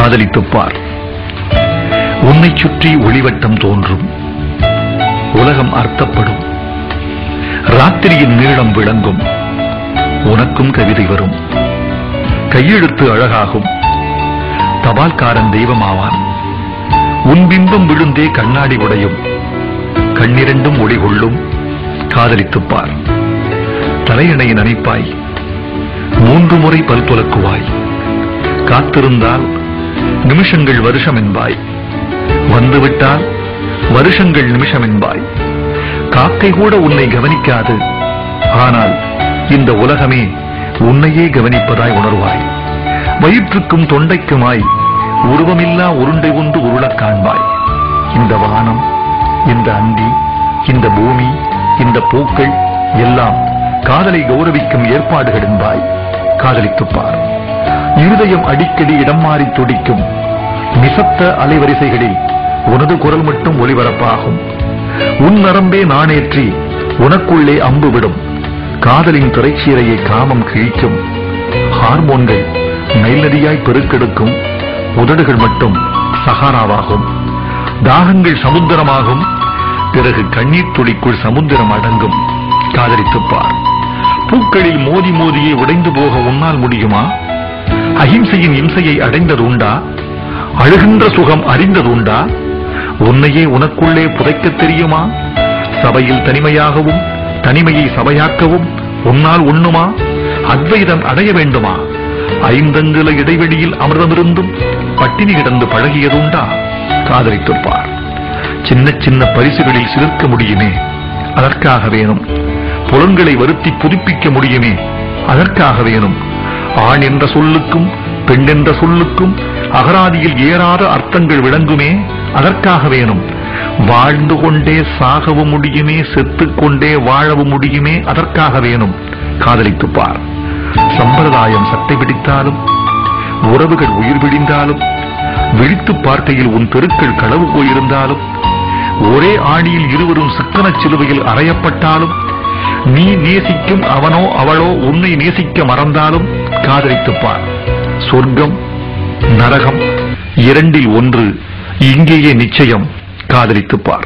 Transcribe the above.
காதலித்துப் பார். உன்னை சுற்றி ஒளிவட்டம் தோன்றும், உலகம் அர்த்தப்படும், ராத்திரியின் நீளம் விளங்கும், உனக்கும் கவிதை வரும், கையெழுத்து அழகாகும், தபால்காரன் தெய்வமாவான், உன் பிம்பம் விழுந்தே கண்ணாடி உடையும், கண்ணிரண்டும் ஒளி கொள்ளும். காதலித்துப் பார். தலையணை நனைப்பாய், 3 முறை பல் துலக்குவாய், காத்திருந்தால் நிமிஷங்கள் வருஷம் என்பாய், வந்துவிட்டால் வருஷங்கள் நிமிஷம் என்பாய். காக்கை கூட உன்னை கவனிக்காது, ஆனால் இந்த உலகமே உன்னையே கவனிப்பதாய் உணர்வாய். வயிற்றுக்கும் தொண்டைக்குமாய் உருவமில்லா உருண்டை ஒன்று உருளக் காண்பாய். இந்த வானம், இந்த அந்தி, இந்த பூமி, இந்த பூக்கள் எல்லாம் காதலை கௌரவிக்கும் ஏற்பாடுகள் என்பாய். காதலித்துப் பார். இருதயம் அடிக்கடி இடம் மாறி துடிக்கும், நிசப்த அலைவரிசைகளில் உனது குரல் மட்டும் ஒளிபரப்பாகும். உன் நரம்பே நாணேற்றி உனக்குள்ளே அம்பு விடும், காதலின் திரைச்சீரையை காமம் கிழிக்கும். ஹார்மோன்கள் நைல் நதியாய் பெருக்கெடுக்கும், உதடுகள் மட்டும் சஹாராவாகும். தாகங்கள் சமுத்திரமாகும், பிறகு கண்ணீர் துளிக்குள் சமுத்திரம் அடங்கும். காதலித்துப் பார். பூக்களில் மோதி மோதியே உடைந்து போக உன்னால் முடியுமா? அஹிம்சையின் இம்சையை அடைந்தது உண்டா? அழுகின்ற சுகம் அறிந்தது உண்டா? உன்னையே உனக்குள்ளே புதைக்க தெரியுமா? சபையில் தனிமையாகவும் தனிமையை சபையாக்கவும் உன்னால் உண்ணுமா? அத்வைதம் அடைய வேண்டுமா? 5 அங்குல இடைவெளியில் அமிர்தமிருந்தும் பட்டினி கிடந்து பழகியதுண்டா? காதலித்துப் பார். சின்ன சின்ன பரிசுகளில் சிலிர்க்க முடியுமே, அதற்காக வேணும். புலன்களை வருத்தி புதுப்பிக்க முடியுமே, அதற்காக வேணும். ஆண் என்ற சொல்லுக்கும் பெண் என்ற சொல்லுக்கும் அகராதியில் ஏறாத அர்த்தங்கள் விளங்குமே, அதற்காக வேணும். வாழ்ந்து கொண்டே சாகவும் முடியுமே, செத்துக்கொண்டே வாழவும் முடியுமே, அதற்காக வேணும். காதலித்துப் பார். சம்பிரதாயம் சட்டை பிடித்தாலும், உறவுகள் உயிர் பிடிந்தாலும், விழித்து பார்க்கையில் உன் தெருக்கள் களவு போயிருந்தாலும், ஒரே ஆணியில் இருவரும் சிக்கன சிலுவையில் அறையப்பட்டாலும், நீ நேசிக்கும் அவனோ அவளோ உன்னை நேசிக்க மறந்தாலும் காதலித்துப் பார். சொர்க்கம் நரகம் 2இல் 1 இங்கேயே நிச்சயம். காதலித்துப் பார்.